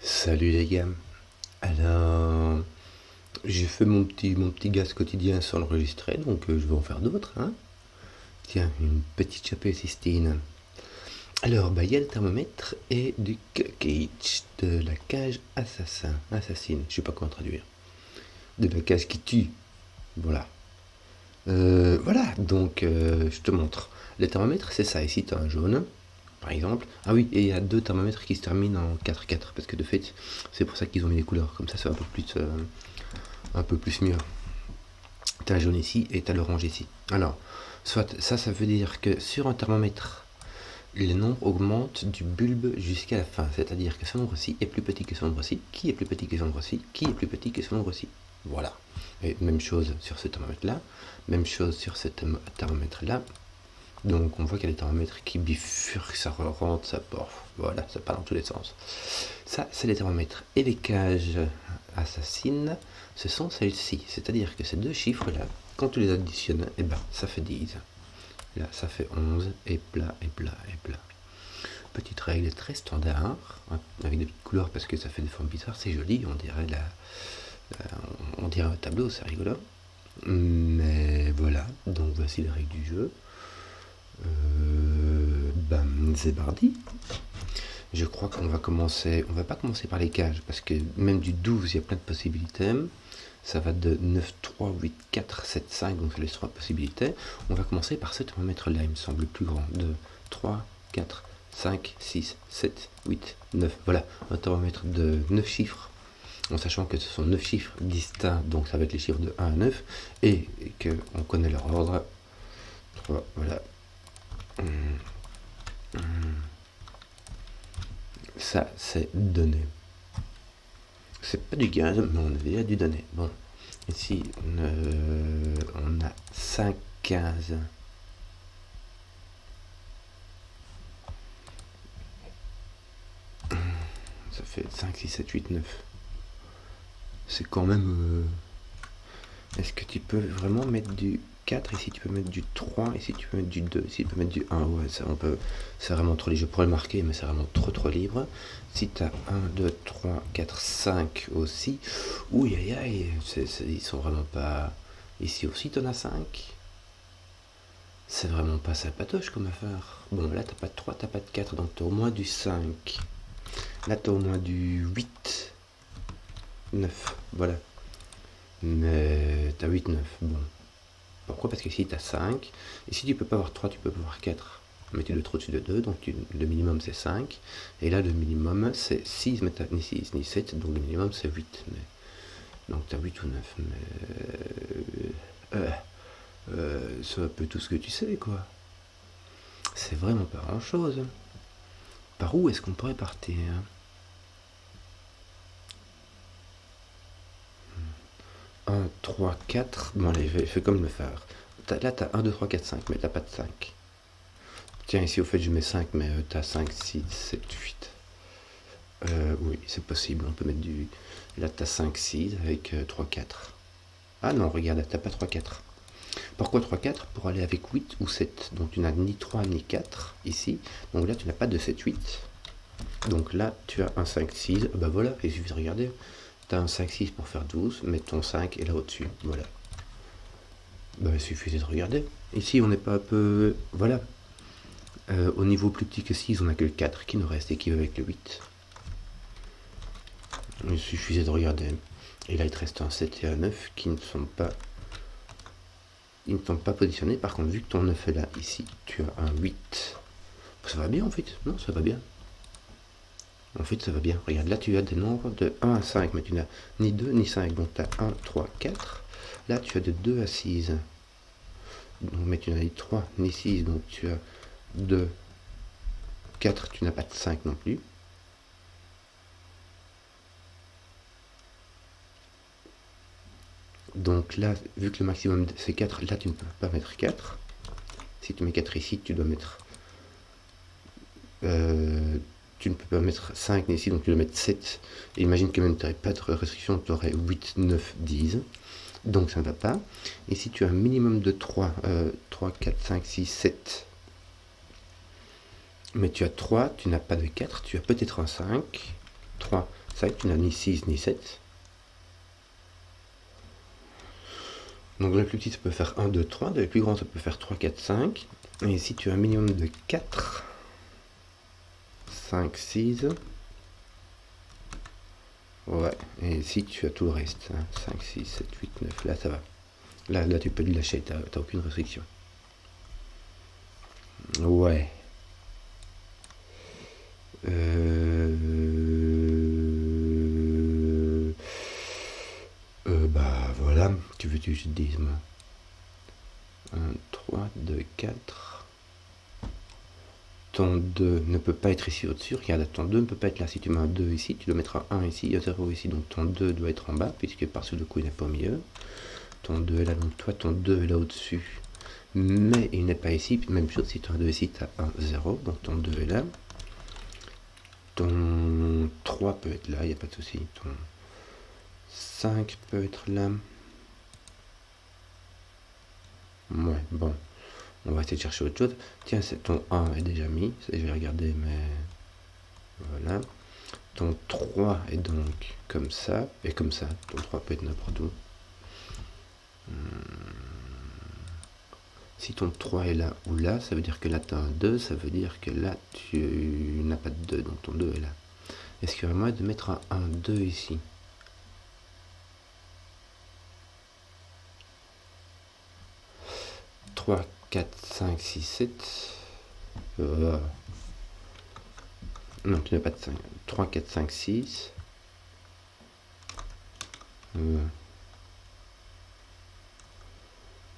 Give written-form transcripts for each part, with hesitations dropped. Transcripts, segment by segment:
Salut les gars. Alors, j'ai fait mon petit gaz quotidien sans l'enregistrer, donc je vais en faire d'autres, hein. Tiens, une petite chapelle Sistine. Alors, il y a le thermomètre et du cage, de la cage assassine, je sais pas comment traduire. De la cage qui tue, voilà. Voilà, donc je te montre. Le thermomètre, c'est ça. Ici, tu as un jaune, par exemple. Ah oui, et il y a deux thermomètres qui se terminent en 4-4, parce que de fait, c'est pour ça qu'ils ont mis les couleurs. Comme ça va un peu plus mieux. Tu as un jaune ici et tu as l'orange ici. Alors, soit ça veut dire que sur un thermomètre, les nombres augmentent du bulbe jusqu'à la fin. C'est-à-dire que ce nombre-ci est plus petit que ce nombre-ci, qui est plus petit que ce nombre-ci, qui est plus petit que ce nombre-ci. Voilà. Et même chose sur ce thermomètre-là, même chose sur ce thermomètre-là. Donc on voit qu'il y a des thermomètres qui bifurquent, ça rentre, ça porte. Voilà, ça part dans tous les sens. Ça, c'est les thermomètres. Et les cages assassines, ce sont celles-ci. C'est-à-dire que ces deux chiffres-là, quand tu les additionnes, eh ben, ça fait 10. Là, ça fait 11, et plat, et plat, et plat. Petite règle très standard, hein, avec des petites couleurs parce que ça fait des formes bizarres, c'est joli, on dirait un tableau, c'est rigolo. Mais voilà, donc voici les règles du jeu. C'est parti. Je crois qu'on va commencer, on va pas commencer par les cages, parce que même du 12, il y a plein de possibilités. Ça va de 9, 3, 8, 4, 7, 5, donc ça laisse 3 possibilités. On va commencer par ce thermomètre-là, il me semble le plus grand. 2, 3, 4, 5, 6, 7, 8, 9. Voilà, un thermomètre de 9 chiffres, en sachant que ce sont 9 chiffres distincts, donc ça va être les chiffres de 1 à 9, et qu'on connaît leur ordre. 3, voilà. Ça, c'est donné. C'est pas du gaz, mais on a déjà du donné. Bon, ici, on a 5 cases. Ça fait 5, 6, 7, 8, 9. C'est quand même... Est-ce que tu peux vraiment mettre du 4, ici tu peux mettre du 3, ici tu peux mettre du 2, ici tu peux mettre du 1, ouais, ça, c'est vraiment trop libre, je pourrais le marquer, mais c'est vraiment trop libre. Si tu as 1, 2, 3, 4, 5 aussi, ouh, ils sont vraiment pas... Ici aussi tu en as 5. C'est vraiment pas sympatoche comme affaire. Bon, là t'as pas de 3, t'as pas de 4, donc t'as au moins du 5. Là t'as au moins du 8, 9, voilà. Mais t'as 8, 9, bon. Pourquoi? Parce qu'ici, tu as 5. Ici, tu peux pas avoir 3, tu peux pas avoir 4. Mais tu dois être au-dessus de 2, donc le minimum, c'est 5. Et là, le minimum, c'est 6, mais tu ni 6, ni 7, donc le minimum, c'est 8. Mais... Donc, tu as 8 ou 9. Mais... c'est un peu tout ce que tu sais, quoi. C'est vraiment pas grand-chose. Par où est-ce qu'on pourrait partir? 1, 3, 4. Bon, allez, fais comme le faire. Là, tu as 1, 2, 3, 4, 5, mais t'as pas de 5. Tiens, ici, au fait, je mets 5, mais t'as 5, 6, 7, 8. Oui, c'est possible, on peut mettre du... Là, t'as 5, 6 avec 3, 4. Ah non, regarde, t'as pas 3, 4. Pourquoi 3, 4? Pour aller avec 8 ou 7. Donc tu n'as ni 3 ni 4 ici. Donc là, tu n'as pas de 7, 8. Donc là, tu as un 5, 6. Bah voilà, il suffit de regarder. Tu as un 5, 6 pour faire 12, mais ton 5 est là au-dessus. Voilà. Bah, il suffit de regarder. Ici, on n'est pas un peu... Voilà. Au niveau plus petit que 6, on n'a que le 4 qui nous reste et qui va avec le 8. Il suffisait de regarder. Et là, il te reste un 7 et un 9 qui ne sont pas... Ils ne sont pas positionnés. Par contre, vu que ton 9 est là, ici, tu as un 8. Ça va bien, en fait. Non, ça va bien. En fait, ça va bien. Regarde, là, tu as des nombres de 1 à 5, mais tu n'as ni 2 ni 5. Donc, tu as 1, 3, 4. Là, tu as de 2 à 6. Donc, mais tu n'as ni 3 ni 6. Donc, tu as 2, 4. Tu n'as pas de 5 non plus. Donc là, vu que le maximum c'est 4, là tu ne peux pas mettre 4. Si tu mets 4 ici, tu dois mettre... tu ne peux pas mettre 5 ici, donc tu dois mettre 7. Et imagine que même tu n'aurais pas de restriction, tu aurais 8, 9, 10. Donc ça ne va pas. Et si tu as un minimum de 3, 3, 4, 5, 6, 7, mais tu as 3, tu n'as pas de 4, tu as peut-être un 5. 3, 5, tu n'as ni 6 ni 7. Donc le plus petit ça peut faire 1, 2, 3, le plus grand ça peut faire 3, 4, 5. Et ici tu as un minimum de 4, 5, 6. Ouais, et ici tu as tout le reste, hein. 5, 6, 7, 8, 9, là ça va. Là tu peux le lâcher, t'as aucune restriction. Ouais. Bah voilà, tu veux que je te dise moi. 1, 3, 2, 4. Ton 2 ne peut pas être ici au-dessus. Regarde, ton 2 ne peut pas être là. Si tu mets un 2 ici, tu dois mettre un 1 ici et un 0 ici. Donc ton 2 doit être en bas, puisque par ce coup il n'est pas au milieu. Ton 2 est là, donc toi ton 2 est là au-dessus. Mais il n'est pas ici. Même chose, si tu as un 2 ici, tu as un 0. Donc ton 2 est là. Ton 3 peut être là, il n'y a pas de souci. Ton 5 peut être là. Ouais, bon. On va essayer de chercher autre chose. Tiens, ton 1 est déjà mis. Je vais regarder, mais... Voilà. Ton 3 est donc comme ça. Et comme ça. Ton 3 peut être n'importe où. Si ton 3 est là ou là, ça veut dire que là tu as un 2. Ça veut dire que là tu n'as pas de 2. Donc ton 2 est là. Est-ce qu'il y aurait moyen de mettre un 2 ici? « 3, 4, 5, 6, 7. Non, tu n'as pas de 5. 3, 4, 5, 6.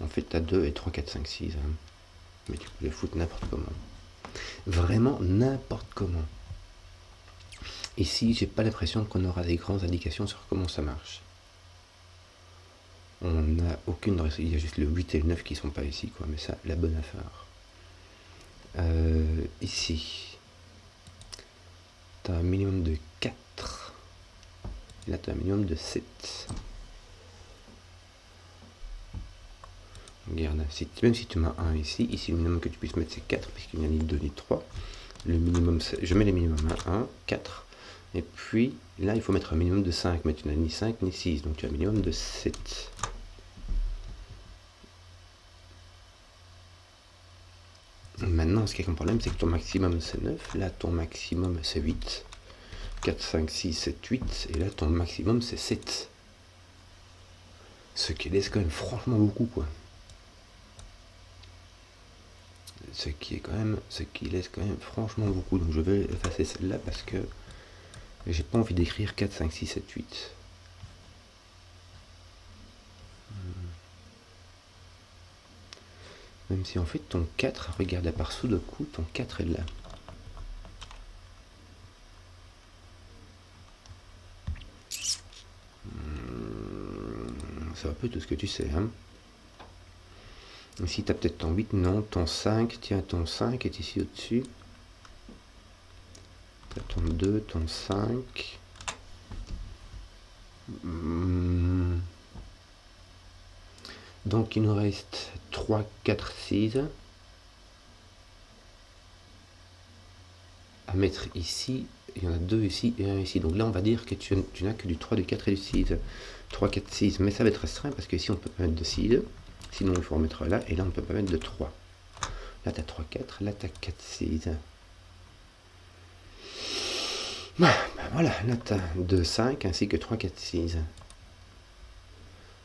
En fait, tu as 2 et 3, 4, 5, 6. Hein. Mais tu peux les foutre n'importe comment. Vraiment n'importe comment. Ici, j'ai pas l'impression qu'on aura des grandes indications sur comment ça marche. On n'a aucune... Il y a juste le 8 et le 9 qui sont pas ici, quoi. Mais ça, la bonne affaire. Ici, tu as un minimum de 4. Et là, tu as un minimum de 7. Regarde, même si tu mets 1 ici, le minimum que tu puisses mettre c'est 4, puisqu'il n'y a ni 2 ni 3. Le minimum, je mets les minimums, 1, 4. Et puis, là, il faut mettre un minimum de 5, mais tu n'as ni 5 ni 6, donc tu as un minimum de 7. Maintenant, ce qui est comme problème, c'est que ton maximum c'est 9, là ton maximum c'est 8. 4, 5, 6, 7, 8, et là ton maximum c'est 7. Ce qui laisse quand même franchement beaucoup, quoi. Ce qui laisse quand même franchement beaucoup. Donc je vais effacer celle-là parce que j'ai pas envie d'écrire 4, 5, 6, 7, 8. Même si en fait ton 4, regarde à part sous le coup, ton 4 est là. C'est un peu tout ce que tu sais, hein. Ici tu as peut-être ton 8, non, ton 5, tiens, ton 5 est ici au-dessus. Tu as ton 2, ton 5. Donc il nous reste 3, 4, 6 à mettre ici. Il y en a 2 ici et 1 ici. Donc là on va dire que tu n'as que du 3, du 4 et du 6. 3, 4, 6. Mais ça va être restreint parce que ici on peut pas mettre de 6. Sinon il faut remettre là. Et là on peut pas mettre de 3. Là tu as 3, 4. Là tu as 4, 6. Ben voilà. Là tu as 2, 5 ainsi que 3, 4, 6.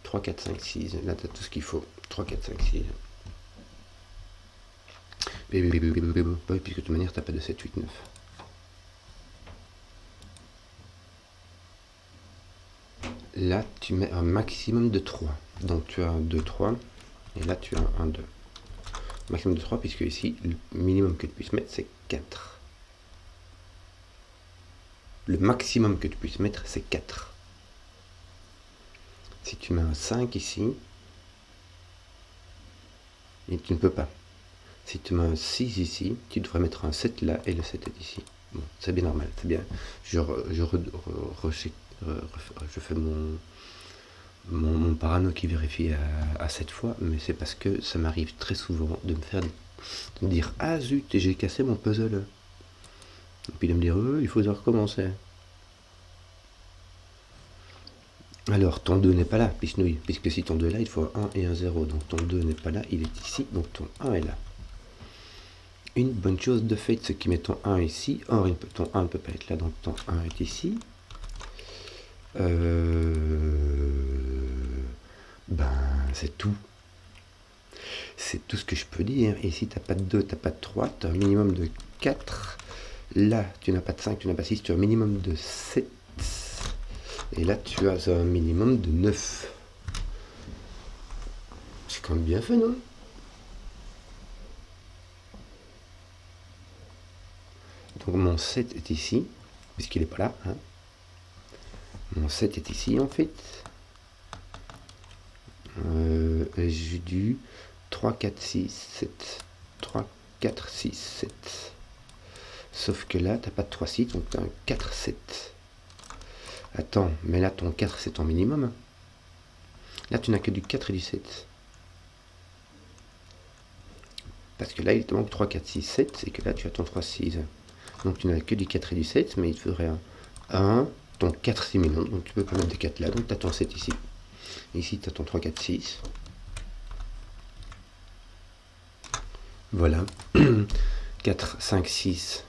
3, 4, 5, 6. Là tu as tout ce qu'il faut. 3, 4, 5, 6. Puisque de toute manière tu n'as pas de 7, 8, 9. Là, tu mets un maximum de 3. Donc tu as un 2, 3. Et là, tu as un 2. Maximum de 3, puisque ici, le minimum que tu puisses mettre, c'est 4. Le maximum que tu puisses mettre, c'est 4. Si tu mets un 5 ici, et tu ne peux pas. Si tu mets un 6 ici, tu devrais mettre un 7 là, et le 7 est ici. Bon, c'est bien normal, c'est bien. Je fais mon parano qui vérifie à 7 fois, mais c'est parce que ça m'arrive très souvent de me dire ah zut, j'ai cassé mon puzzle. Et puis de me dire il faut recommencer. Alors, ton 2 n'est pas là, Pichenouille, puisque si ton 2 est là, il faut un 1 et un 0. Donc ton 2 n'est pas là, il est ici, donc ton 1 est là. Une bonne chose de fait, ce qui met ton 1 ici. Or, ton 1 ne peut pas être là, donc ton 1 est ici. Ben, c'est tout. C'est tout ce que je peux dire. Et si tu n'as pas de 2, tu n'as pas de 3, tu as un minimum de 4. Là, tu n'as pas de 5, tu n'as pas de 6, tu as un minimum de 7. Et là, tu as un minimum de 9. C'est quand même bien fait, non? Donc mon 7 est ici, puisqu'il n'est pas là. Hein. Mon 7 est ici, en fait. J'ai du 3, 4, 6, 7. 3, 4, 6, 7. Sauf que là, tu n'as pas de 3, 6, donc tu as un 4, 7. Attends, mais là, ton 4, c'est ton minimum. Là, tu n'as que du 4 et du 7. Parce que là, il te manque 3, 4, 6, 7, c'est que là, tu as ton 3, 6. Donc, tu n'as que du 4 et du 7, mais il te faudrait un 1, ton 4, c'est minimum, donc tu peux pas mettre des 4 là, donc tu as ton 7 ici. Ici, tu as ton 3, 4, 6. Voilà. 4, 5, 6.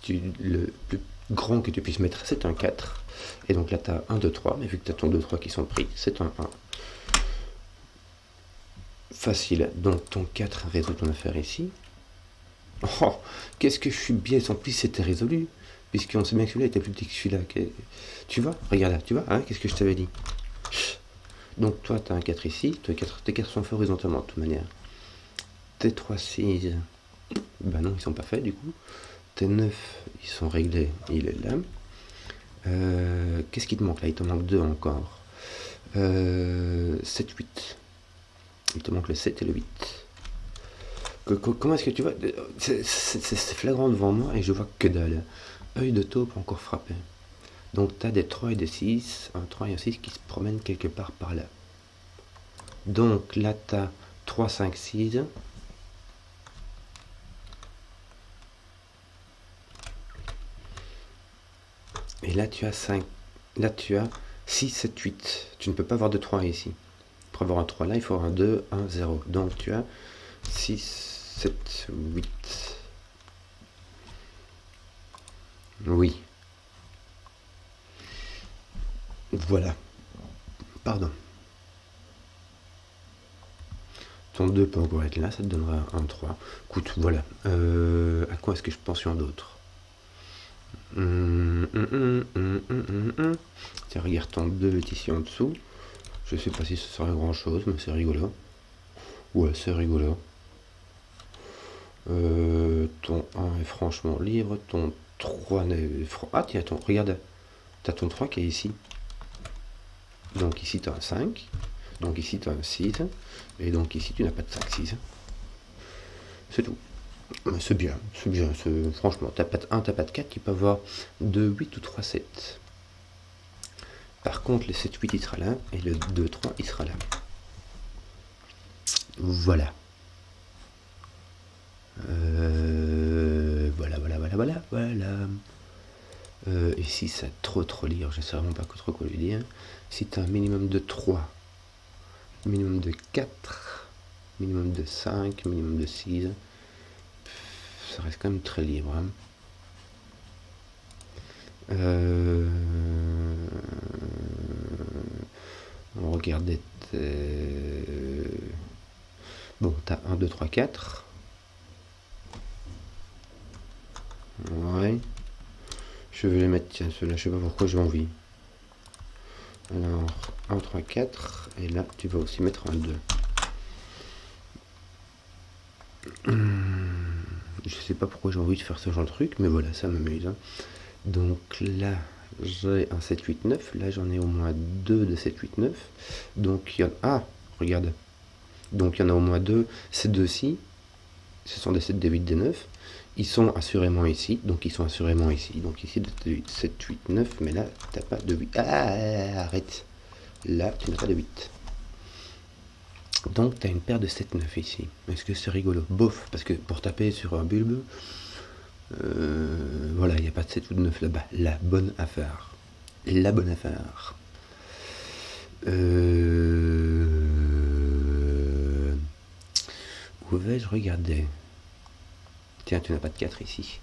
Le plus grand que tu puisses mettre, c'est un 4. Et donc là, tu as 1, 2, 3. Mais vu que tu as ton 2, 3 qui sont pris, c'est un 1. Facile. Donc ton 4 résout ton affaire ici. Oh, qu'est-ce que je suis biaise. En plus, c'était résolu. Puisqu'on sait bien que celui-là était plus petit que celui-là. Tu vois, regarde là, tu vois, hein, qu'est-ce que je t'avais dit. Donc toi, tu as un 4 ici. Tes 4 sont faits horizontalement, de toute manière. Tes 3, 6. Ben non, ils sont pas faits, du coup. Tes 9, ils sont réglés. Il est là. Qu'est-ce qui te manque là? Il te manque 2 encore. 7, 8. Il te manque le 7 et le 8. Comment est-ce que tu vois? C'est flagrant devant moi et je vois que dalle. Œil de taupe encore frappé. Donc tu as des 3 et des 6, un 3 et un 6 qui se promènent quelque part par là. Donc là tu as 3, 5, 6. Et là tu as 5. Là tu as 6, 7, 8. Tu ne peux pas avoir de 3 ici. Pour avoir un 3 là, il faut avoir un 2, 1, 0. Donc tu as 6, 7, 8. Oui. Voilà. Pardon. Ton 2 peut encore être là, ça te donnera un 3. Écoute, voilà. À quoi est-ce que je pense en d'autres? Tiens, regarde, ton 2 est ici en dessous. Je sais pas si ce serait grand chose, mais c'est rigolo. Ouais, c'est rigolo. Ton 1 est franchement libre. Ton 3 n'est... Ah, tiens, regarde. T'as ton 3 qui est ici. Donc ici, tu as un 5. Donc ici, tu as un 6. Et donc ici, tu n'as pas de 5, 6. C'est tout. C'est bien, c'est bien. Franchement, t'as pas de 1, t'as pas de 4 qui peut avoir 2, 8 ou 3, 7. Par contre, le 7, 8, il sera là. Et le 2, 3, il sera là. Voilà. Voilà. Ici, ça trop lire. Je sais vraiment pas trop quoi lui dire. Si tu as un minimum de 3, minimum de 4, minimum de 5, minimum de 6, ça reste quand même très libre. Hein. On regardait. Bon, t'as 1, 2, 3, 4. Ouais. Je vais les mettre, tiens, ceux-là, je sais pas pourquoi j'ai envie. Alors, 1, 3, 4. Et là, tu vas aussi mettre un 2. Je sais pas pourquoi j'ai envie de faire ce genre de truc, mais voilà, ça m'amuse. Hein. Donc là, j'ai un 7, 8, 9. Là, j'en ai au moins 2 de 7, 8, 9. Donc, il y en a... Ah, regarde. Donc, il y en a au moins 2. Ces deux-ci, ce sont des 7, des 8, des 9. Ils sont assurément ici. Donc, ils sont assurément ici. Donc, ici, 7, 8, 9. Mais là, tu n'as pas de 8. Ah, arrête. Là, tu n'as pas de 8. Donc, tu as une paire de 7, 9 ici. Est-ce que c'est rigolo? Bof, parce que pour taper sur un bulbe, voilà, il n'y a pas de 7 ou de 9 là-bas. La bonne affaire. La bonne affaire. Où vais-je regarder? Tiens, tu n'as pas de 4 ici.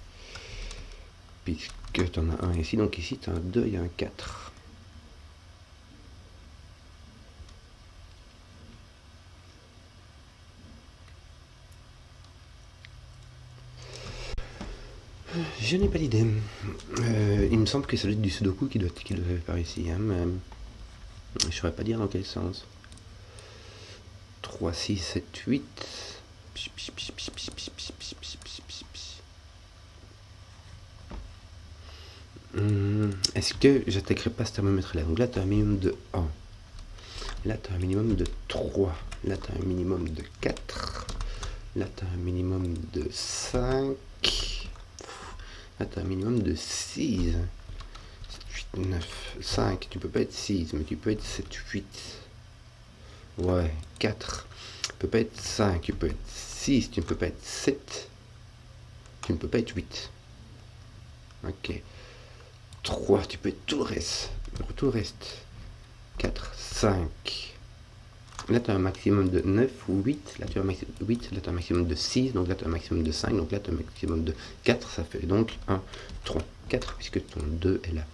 Puisque tu en as un ici, donc ici tu as un 2 et un 4. Je n'ai pas d'idée. Il me semble que c'est du Sudoku qui doit faire par ici, hein, mais je ne saurais pas dire dans quel sens. 3, 6, 7, 8. Est-ce que j'attaquerai pas ce thermomètre là? Donc là tu as un minimum de 1. Là tu as un minimum de 3. Là tu as un minimum de 4. Là tu as un minimum de 5. Là tu as un minimum de 6. 7, 8, 9, 5. Tu peux pas être 6, mais tu peux être 7, 8. Ouais, 4. Tu peux pas être 5, tu peux être 6, tu ne peux pas être 7. Tu ne peux pas être 8. Ok. 3, tu peux être tout le reste. Tout le reste. 4, 5. Là, tu as un maximum de 9 ou 8. Là, tu as un maximum de 8. Là, tu as un maximum de 6. Donc là, tu as un maximum de 5. Donc là, tu as un maximum de 4. Ça fait donc 1, 3, 4, puisque ton 2 est là.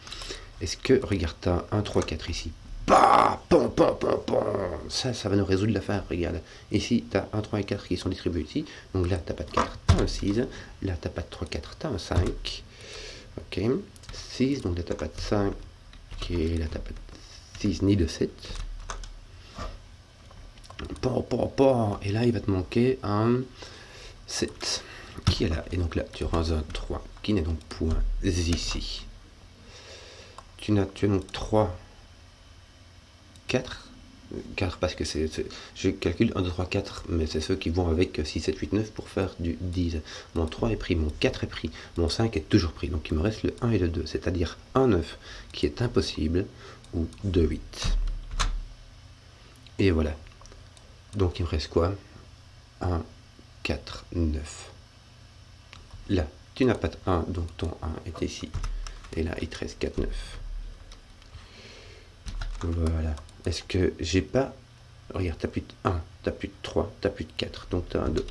Est-ce que, regarde, tu as 1, 3, 4 ici. Bah, pom, pom, pom, pom. Ça va nous résoudre l'affaire, regarde. Ici, tu as 1, 3 et 4 qui sont distribués ici. Donc là, tu n'as pas de 4, tu as un 6. Là, tu n'as pas de 3, 4, tu as un 5. Ok. 6, donc là, tu n'as pas de 5. Ok, là, tu n'as pas de 6 ni de 7. Et là, il va te manquer un 7 qui est là. Et donc là, tu auras un 3 qui n'est donc point ici. Tu as donc 3, 4. 4 parce que je calcule 1, 2, 3, 4, mais c'est ceux qui vont avec 6, 7, 8, 9 pour faire du 10. Mon 3 est pris, mon 4 est pris, mon 5 est toujours pris. Donc il me reste le 1 et le 2, c'est-à-dire un 9 qui est impossible ou 2, 8. Et voilà. Donc il me reste quoi? 1, 4, 9. Là, tu n'as pas de 1, donc ton 1 est ici. Et là, il te reste 4, 9. Voilà. Est-ce que j'ai pas... Regarde, tu n'as plus de 1, tu n'as plus de 3, tu n'as plus de 4. Donc tu as un 2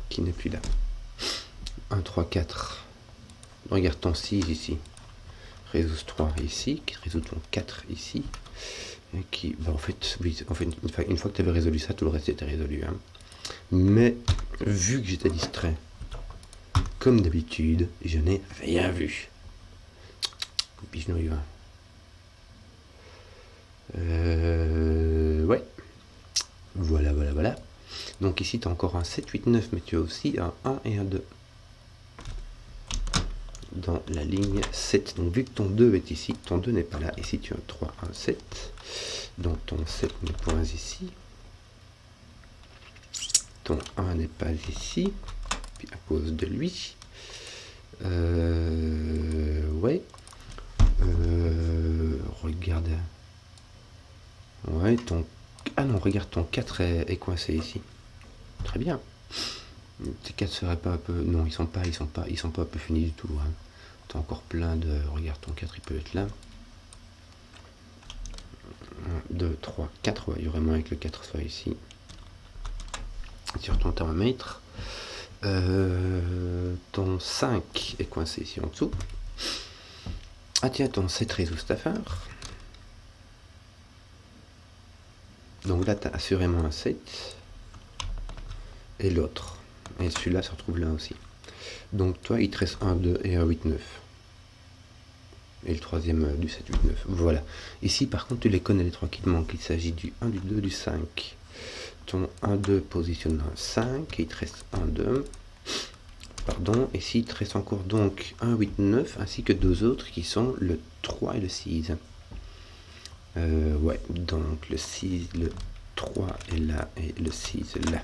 qui n'est plus là. 1, 3, 4. Regarde ton 6 ici. Résout ce 3 ici, qui résout ton 4 ici. Et qui, bah en fait, oui, une fois que tu avais résolu ça, tout le reste était résolu. Hein. Mais, vu que j'étais distrait, comme d'habitude, je n'ai rien vu. Puis je n'arrive pas. Ouais. Voilà. Donc ici, tu as encore un 7, 8, 9, mais tu as aussi un 1 et un 2. Dans la ligne 7. Donc vu que ton 2 est ici, ton 2 n'est pas là. Ici, tu as un 3, 1, 7. Donc ton 7 n'est pas ici. Ton 1 n'est pas ici. Puis à cause de lui. Ouais. Regarde. Ouais, ton... Ah non, regarde, ton 4 est coincé ici. Très bien. Tes 4 seraient pas un peu... Non, ils sont pas un peu finis du tout. Hein. T'as encore plein de... Regarde, ton 4, il peut être là. 1, 2, 3, 4. Ouais, il y aurait moins que le 4 soit ici. Sur ton thermomètre. Ton 5 est coincé ici en dessous. Ah tiens, ton 7 résout cette affaire. Donc là, tu as assurément un 7. Et l'autre. Et celui-là se retrouve là aussi. Donc toi, il te reste un 2 et un 8, 9. Et le troisième du 7, 8, 9. Voilà. Ici, par contre, tu les connais les trois qui te manquent. Il s'agit du 1, du 2, du 5. Ton 1, 2 positionne un 5. Et il te reste 1, 2. Pardon. Et ici, il te reste encore donc 1, 8, 9. Ainsi que deux autres qui sont le 3 et le 6. Ouais. Donc le 6, le 3 est là. Et le 6 est là.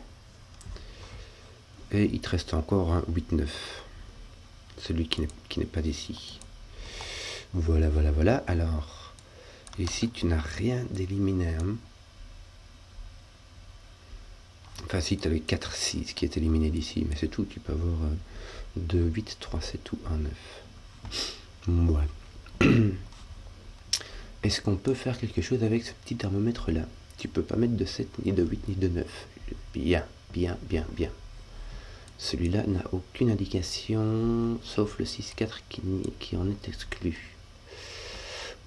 Et il te reste encore un 8, 9. Celui qui n'est pas d'ici. Voilà. Alors, ici, tu n'as rien d'éliminer. Hein. Enfin, si, tu avais 4, 6 qui est éliminé d'ici. Mais c'est tout. Tu peux avoir 2, 8, 3, 7 ou 1, 9. Ouais. est-ce qu'on peut faire quelque chose avec ce petit thermomètre là? Tu peux pas mettre de 7, ni de 8, ni de 9. Bien, bien, bien, bien. Celui-là n'a aucune indication, sauf le 6-4 qui en est exclu.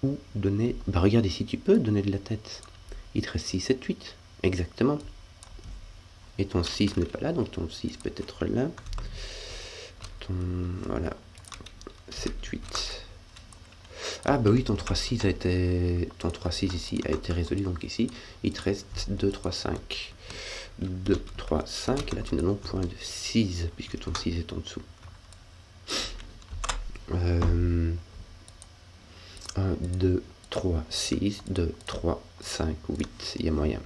Ou donner... Bah regarde ici, tu peux donner de la tête. Il te reste 6, 7, 8. Exactement. Et ton 6 n'est pas là, donc ton 6 peut être là. Voilà. 7, 8. Ah bah oui, ton 3-6 a été... Ton 3-6 ici a été résolu, donc ici, il te reste 2, 3, 5. 2, 3, 5. Et là, tu n'as donc point de 6, puisque ton 6 est en dessous. 1, 2, 3, 6, 2, 3, 5, 8. Il y a moyen.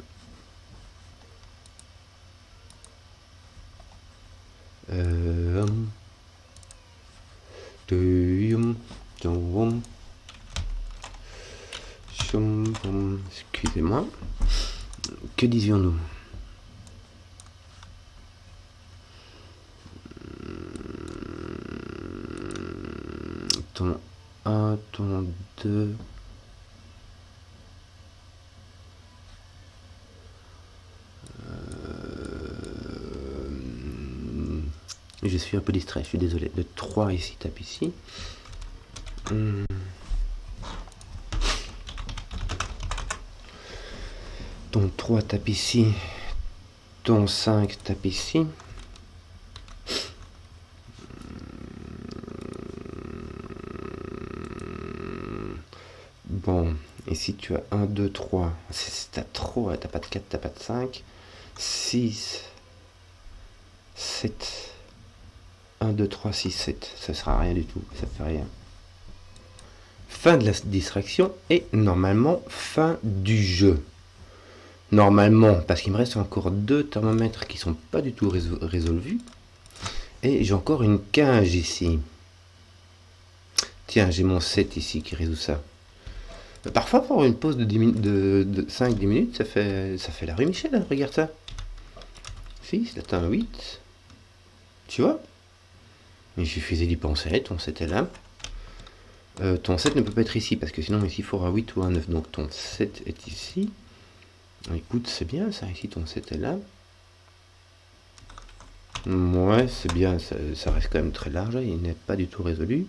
Excusez-moi. Que disions-nous? Ton 1, ton 2... Je suis un peu distrait, je suis désolé. Le 3 ici, tape ici. Ton 3 tape ici. Ton 5 tape ici. Bon, ici tu as 1, 2, 3. T'as trop, t'as pas de 4, t'as pas de 5. 6, 7. 1, 2, 3, 6, 7. Ça sera rien du tout, ça fait rien. Fin de la distraction et normalement fin du jeu. Normalement, parce qu'il me reste encore 2 thermomètres qui sont pas du tout résolus. Et j'ai encore une cage ici. Tiens, j'ai mon 7 ici qui résout ça. Parfois, pour une pause de 5-10 minutes, ça fait la rue Michel, hein, regarde ça. 6, là t'as un 8. Tu vois? Il suffisait d'y penser, ton 7 est là. Ton 7 ne peut pas être ici, parce que sinon ici il faudra un 8 ou un 9. Donc ton 7 est ici. Écoute, c'est bien ça, ici ton 7 est là. Ouais, c'est bien, ça reste quand même très large, il n'est pas du tout résolu.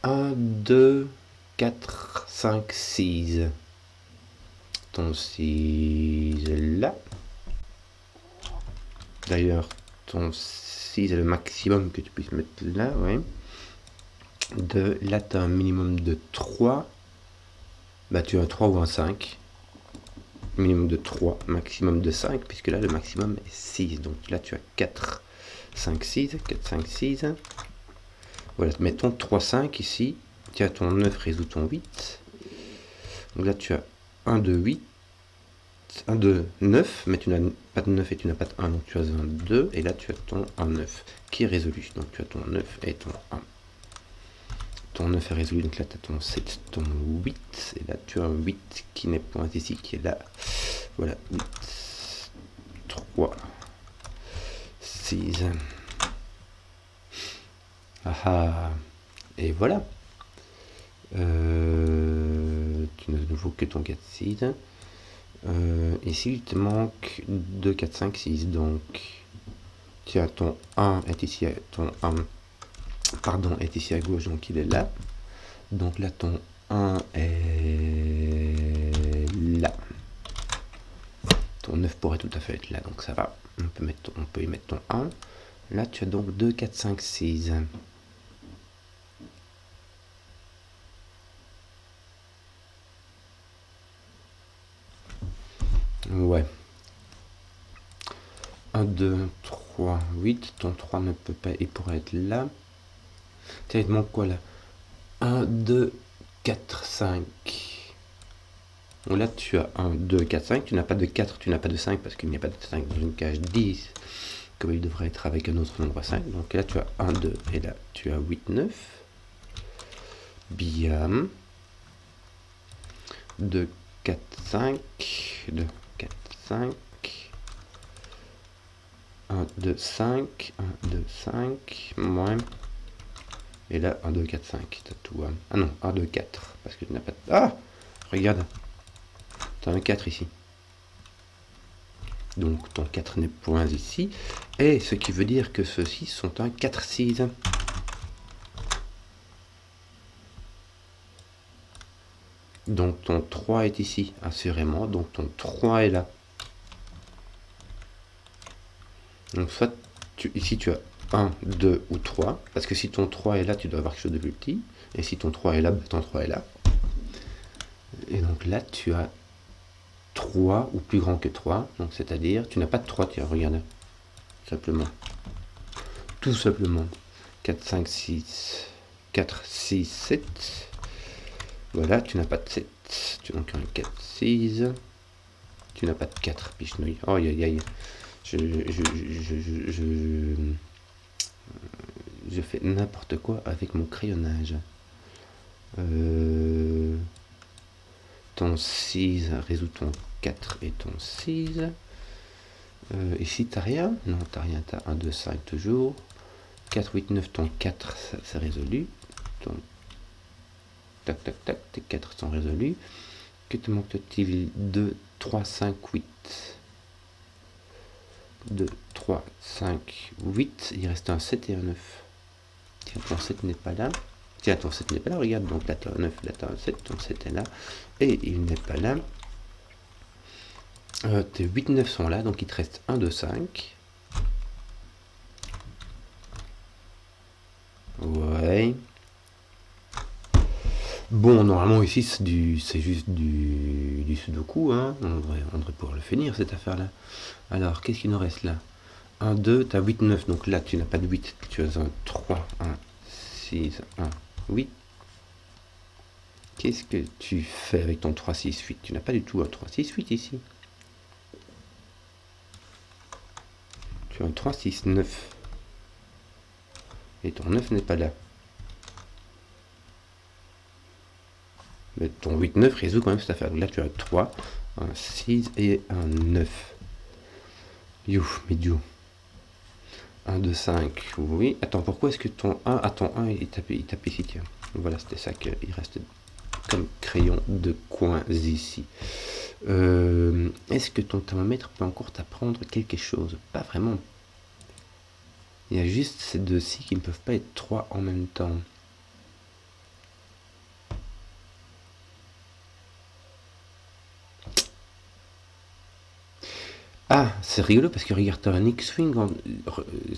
1, 2, 4, 5, 6. Ton 6 est là. D'ailleurs, ton 6 est le maximum que tu puisses mettre là, ouais. Là, tu as un minimum de 3. Bah, tu as un 3 ou un 5. Minimum de 3, maximum de 5, puisque là, le maximum est 6. Donc là, tu as 4, 5, 6. 4, 5, 6. Voilà, mettons 3, 5 ici. Tu as ton 9, résout ton 8. Donc là, tu as 1, 2, 8. 1, 2, 9, mais tu n'as pas de 9 et tu n'as pas de 1, donc tu as un 2, et là tu as ton 1, 9 qui est résolu. Donc tu as ton 9 et ton 1. Ton 9 est résolu, donc là tu as ton 7, ton 8, et là tu as un 8 qui n'est point ici, qui est là. Voilà, 8, 3, 6. Ah, et voilà. Tu n'as de nouveau que ton 4, 6. Ici, il te manque 2, 4, 5, 6. Donc, tu as ton 1 est ici, ton 1, pardon, est ici à gauche, donc il est là. Donc là, ton 1 est là. Ton 9 pourrait tout à fait être là, donc ça va. On peut y mettre ton 1. Là, tu as donc 2, 4, 5, 6. Ouais. 1, 2, 3, 8. Ton 3 ne peut pas, il pourrait être là. Tiens, il te manque quoi là? 1, 2, 4, 5. Donc là, tu as 1, 2, 4, 5. Tu n'as pas de 4, tu n'as pas de 5 parce qu'il n'y a pas de 5 dans une cage 10, comme il devrait être avec un autre nombre 5. Donc là, tu as 1, 2, et là, tu as 8, 9. Bien. 2, 4, 5. 2, 4, 5. 1, 2, 5. 1, 2, 5. Moins. Et là, 1, 2, 4, 5. T'as tout. Hein. Ah non, 1, 2, 4. Parce que tu n'as pas de... Ah, regarde. T'as un 4 ici. Donc ton 4 n'est point ici. Et ce qui veut dire que ceux-ci sont un 4, 6. Donc ton 3 est ici, assurément. Donc ton 3 est là. Donc soit ici tu as 1, 2 ou 3. Parce que si ton 3 est là, tu dois avoir quelque chose de plus petit. Et si ton 3 est là, ton 3 est là. Et donc là, tu as 3 ou plus grand que 3. Donc c'est-à-dire, tu n'as pas de 3, tiens, regarde. Simplement. Tout simplement. 4, 5, 6. 4, 6, 7. Voilà, tu n'as pas de 7. Tu as donc un 4, 6. Tu n'as pas de 4, pichenouille. Oh, aïe, aïe. Je fais n'importe quoi avec mon crayonnage. Ton 6 résout ton 4 et ton 6. Ici, t'as rien? Non, t'as rien. T'as 1, 2, 5 toujours. 4, 8, 9, ton 4, c'est résolu. Ton... Tac, tac, tac, tes 4 sont résolus. Que te manque-t-il? 2, 3, 5, 8. 2, 3, 5, 8. Il reste un 7 et un 9. Tiens, ton 7 n'est pas là. Tiens, ton 7 n'est pas là, regarde. Donc là, tu as un 9, là, tu as un 7. Ton 7 est là. Et il n'est pas là. Tes 8, 9 sont là. Donc il te reste 1, 2, 5. Ouais. Bon, normalement ici c'est juste du sudoku, hein. On devrait pouvoir le finir cette affaire-là. Alors, qu'est-ce qu'il nous reste là? 1, 2, tu as 8, 9, donc là tu n'as pas de 8, tu as un 3, 1, 6, 1, 8. Qu'est-ce que tu fais avec ton 3, 6, 8? Tu n'as pas du tout un 3, 6, 8 ici. Tu as un 3, 6, 9. Et ton 9 n'est pas là. Mais ton 8, 9 résout quand même cette affaire. Donc là, tu as un 3, un 6 et un 9. Youf, midou. 1, 2, 5, oui. Attends, pourquoi est-ce que ton 1, ton 1 il tape ici, tiens. Voilà, c'était ça qu'il reste comme crayon de coin ici. Est-ce que ton thermomètre peut encore t'apprendre quelque chose? Pas vraiment. Il y a juste ces deux-ci qui ne peuvent pas être 3 en même temps. Ah, c'est rigolo parce que regarde, t'as un X-Wing,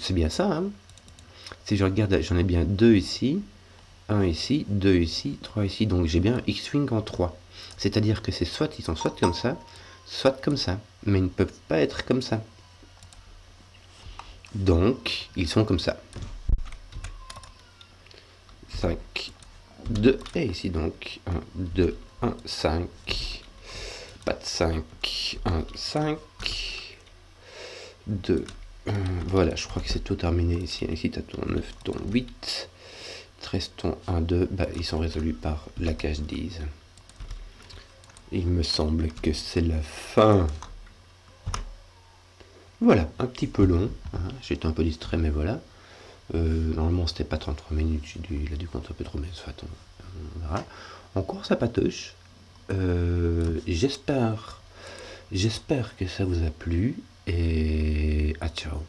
c'est bien ça, hein? Si je regarde, j'en ai bien 2 ici, 1 ici, 2 ici, 3 ici, donc j'ai bien un X-Wing en 3. C'est-à-dire que ils sont soit comme ça, soit comme ça, mais ils ne peuvent pas être comme ça. Donc, ils sont comme ça. 5, 2, et ici donc, 1, 2, 1, 5, pas de 5, 1, 5, 2, voilà, je crois que c'est tout terminé ici. Ici, tu as ton 9, ton 8, 13, ton 1, 2, bah, ils sont résolus par la case 10. Il me semble que c'est la fin. Voilà, un petit peu long, hein. J'étais un peu distrait, mais voilà. Normalement, c'était pas 33 minutes, il a dû compter un peu trop, mais soit on verra. Encore ça patoche. J'espère que ça vous a plu, et à ciao.